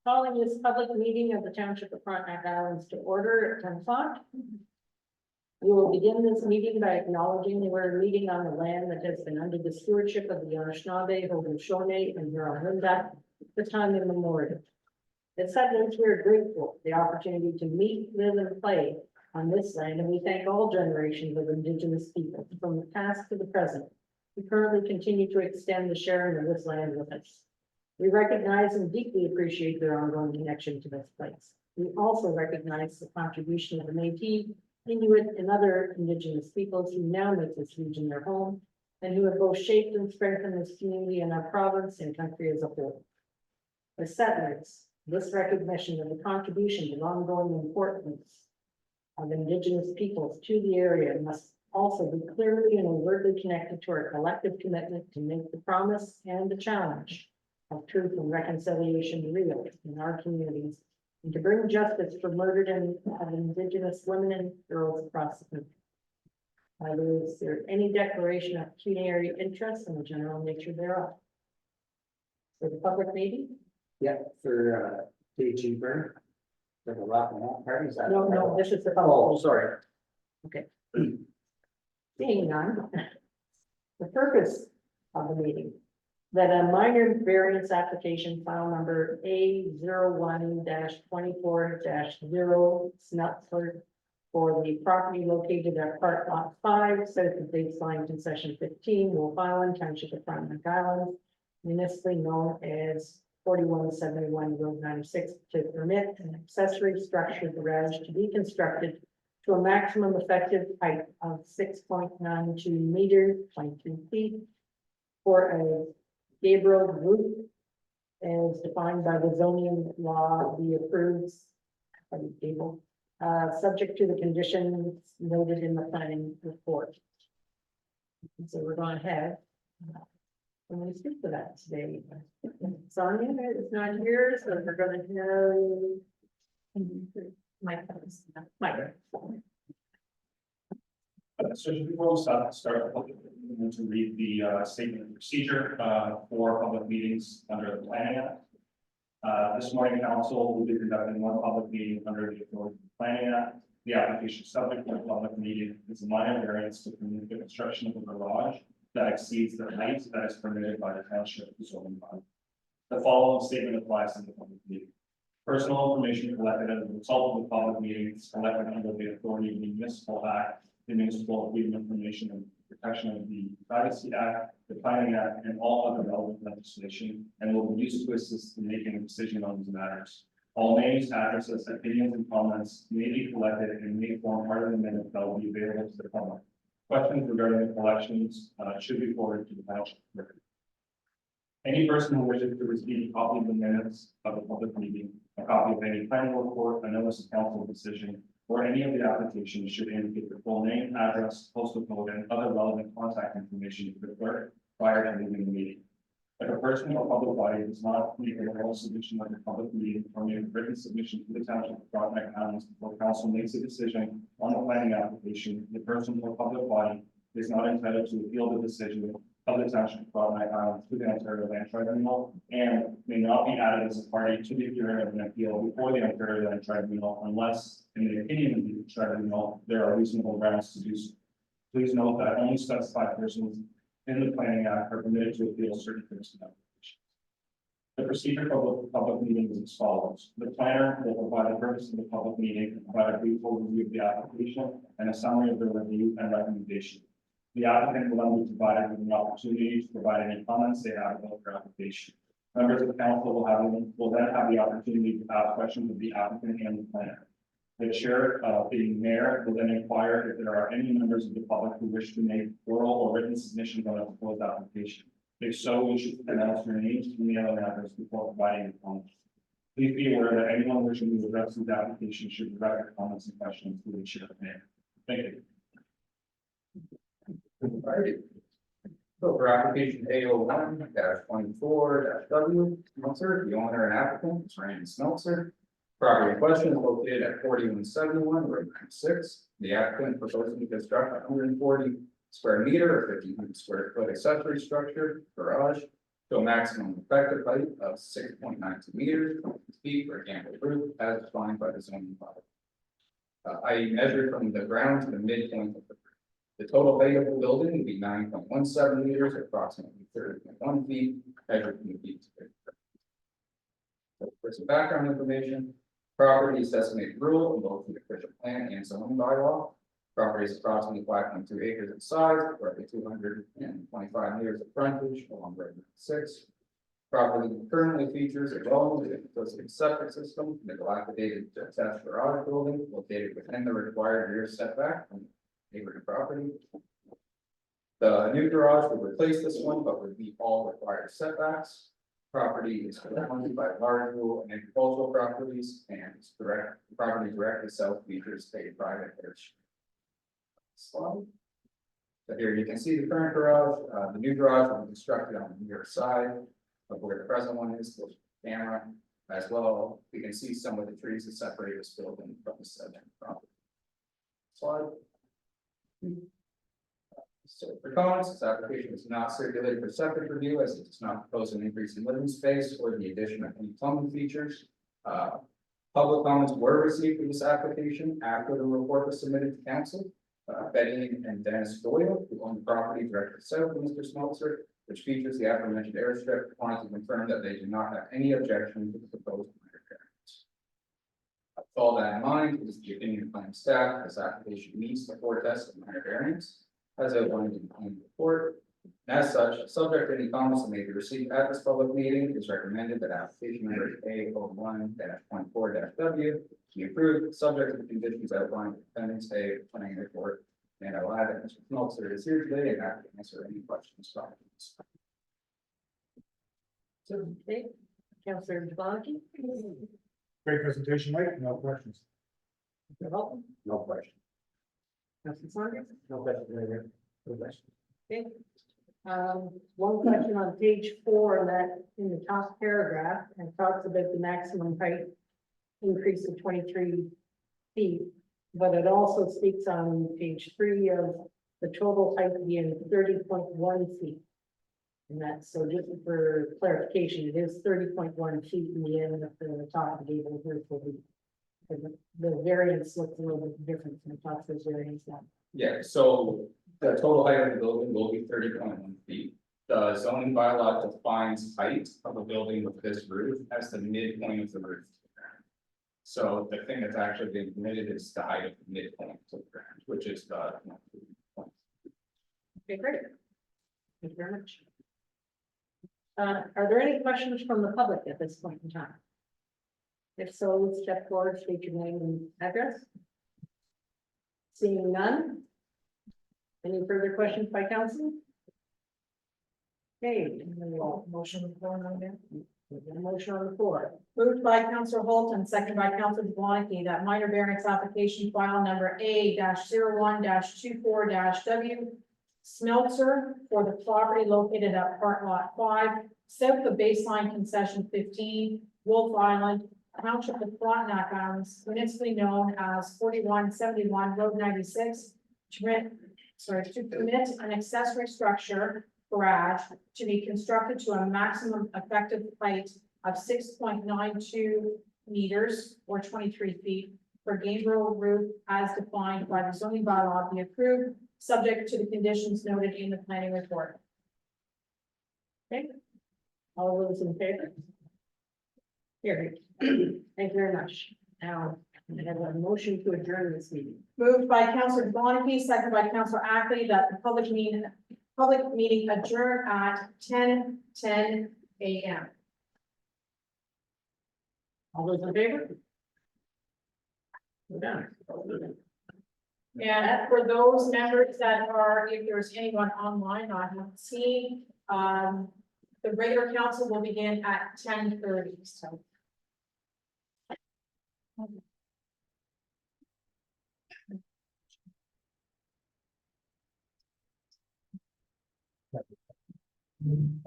Calling this public meeting of the Township of Frontenac Islands to order at 10 o'clock. We will begin this meeting by acknowledging that we're meeting on the land that has been under the stewardship of the Anishinaabe, Haudenosaunee, and Huron-Wendat for time immemorial. As settlers, we are grateful for the opportunity to meet, live, and play on this land, and we thank all generations of Indigenous people, from the past to the present, who currently continue to extend the sharing of this land with us. We recognize and deeply appreciate their ongoing connection to this place. We also recognize the contribution of the Métis, Inuit, and other Indigenous peoples who now make this region their home, and who have both shaped and strengthened this community and our province and country as a whole. As settlers, this recognition of the contribution and ongoing importance of Indigenous peoples to the area must also be clearly and overtly connected to our collective commitment to make the promise and the challenge of truth and reconciliation real in our communities, and to bring justice for murdered and Indigenous women and girls across the country. Is there any declaration of pecuniary interest in the general nature thereof? For the public meeting? Yeah, for DG Burn. For the Rock and Roll Party, is that? No, this is the public. Oh, sorry. Seeing none. The purpose of the meeting, that a minor variance application file number A01-24-0 Snutsford for the property located at Park Lot 5, south of baseline concession 15, will file in Township of Frontenac Islands, municipally known as 4171 Road 96, to permit an accessory structure garage to be constructed to a maximum effective height of 6.92 meters, 22 feet, for a Gabriel roof as defined by the zoning law be approved by the table, subject to the conditions noted in the planning report. So we're going ahead. I'm going to speak to that today. Sonia is not here, so we're going to have Mike. So just before we start, we need to read the statement of procedure for public meetings under the Planning Act. This morning, council will be conducting one public meeting under the authority of the Planning Act. The application subject to the public meeting is a minor variance to permit the construction of a garage that exceeds the height that is permitted by the township zoning bylaw. The following statement applies to the public meeting. Personal information collected as a result of the public meeting is collected under the authority of the Municipal Act, the Municipal Freedom of Information and Protection of the Privacy Act, the Planning Act, and all other relevant legislation, and will be used to assist in making a decision on these matters. All names, addresses, opinions, and comments may be collected and may form part of the minute that will be available to the public. Questions regarding the collections should be forwarded to the township clerk. Any person who wishes to receive a copy of the minutes of the public meeting, a copy of any planning report, a notice of council decision, or any of the applications should indicate the full name, address, postal code, and other relevant contact information to the clerk prior to leaving the meeting. If a person or public body does not make a oral submission of the public meeting or make a written submission to the township of Frontenac Islands before council makes a decision on the planning application, the person or public body is not entitled to appeal the decision of the township of Frontenac Islands to the Ontario Land Tribunal, and may not be added as a party to the hearing of an appeal before the Ontario Land Tribunal unless, in the opinion of the tribunal, there are reasonable grounds to do so. Please note that only specified persons in the Planning Act are permitted to appeal certain things to applications. The procedure for the public meeting is as follows. The planner will provide the purpose of the public meeting and provide a brief overview of the application and a summary of the review and recommendation. The applicant will then be provided with an opportunity to provide any comments they have about their application. Members of the council will then have the opportunity to ask questions of the applicant and the planner. The chair, being mayor, will then inquire if there are any members of the public who wish to make oral or written submissions on a proposed application. If so, you should announce your names and email address before providing your comments. Please be aware that anyone wishing to address this application should direct their comments and questions to the chair. Thank you. Alrighty. So for application A01-24-W, Smeltzer, the owner and applicant is Ryan Smeltzer. Property in question is located at 4171 Road 96. The applicant proposing to construct 140 square meter or 1,500 square foot accessory structure garage to a maximum effective height of 6.92 meters, feet for a gambrel roof as defined by the zoning bylaw. I measured from the ground to the midpoint of the roof. The total height of the building would be 9.17 meters, approximately 30.1 feet, measured from the feet to the ground. So for some background information, property is designated rural in both the official plan and zoning bylaw. Property is approximately 5.2 acres in size, roughly 225 meters of frontage along Road 6. Property currently features a well-existing septic system, and a dilapidated attached garage building located within the required rear setback from neighboring property. The new garage would replace this one, but would meet all required setbacks. Property is surrounded by large rural and agricultural properties, and property directly south features a private ditch. Slide. So here you can see the current garage, the new garage will be constructed on the near side of where the present one is, with the camera. As well, we can see some of the trees that separate this building from the subject property. Slide. So for comments, this application is not circulated for septic review as it does not propose an increase in living space or the addition of any plumbing features. Public comments were received for this application after the report was submitted to council. Betty and Dennis Doyle, who own the property directly south of Mr. Smeltzer, which features the aforementioned airstrip, wanted to confirm that they do not have any objection to the proposed minor variance. With all that in mind, it is the opinion of planning staff, this application meets the four tests of minor variance, as outlined in the planning report. And as such, subject to any comments that may be received at this public meeting, it is recommended that application number A01-24-W be approved, subject to the conditions outlined in appendix A of the planning report. And I will add that Mr. Smeltzer is here today and happy to answer any questions from us. Okay, Councillor Bonke. Great presentation, Mike, no questions. You're welcome. No questions. Councillor Saunders. No questions, no questions. Okay. One question on page 4, that in the top paragraph, and talks about the maximum height increase of 23 feet. But it also speaks on page 3 of the total height being 30.1 feet. And that's, so just for clarification, it is 30.1 feet in the end of the top of the gable roof will be. The variance looks a little bit different from the top of the variance now. Yeah, so the total height of the building will be 30.1 feet. The zoning bylaw defines height of a building with this roof as the midpoint of the roof. So the thing that's actually being permitted is the height of the midpoint of the ground, which is the. Okay, great. Thank you very much. Are there any questions from the public at this point in time? If so, let's step forward, state your name and address. Seeing none. Any further questions by council? Okay, motion on the floor now, then. Motion on the floor. Moved by Councillor Holt and seconded by Councillor Dubois that minor variance application file number A-01-24-W. Smeltzer for the property located at Park Lot 5, south of baseline concession 15, Wolf Island, Township of Frontenac Islands, municipally known as 4171 Road 96, to permit an accessory structure garage to be constructed to a maximum effective height of 6.92 meters or 23 feet for gambrel roof as defined by the zoning bylaw be approved, subject to the conditions noted in the planning report. Okay. All those in favor? Carried. Thank you very much. Now, I have a motion to adjourn this meeting. Moved by Councillor Bonke, seconded by Councillor Ackley, that the public meeting adjourn at 10:10 a.m. All those in favor? We're done. And for those members that are, if there's anyone online I haven't seen, the regular council will begin at 10:30, so.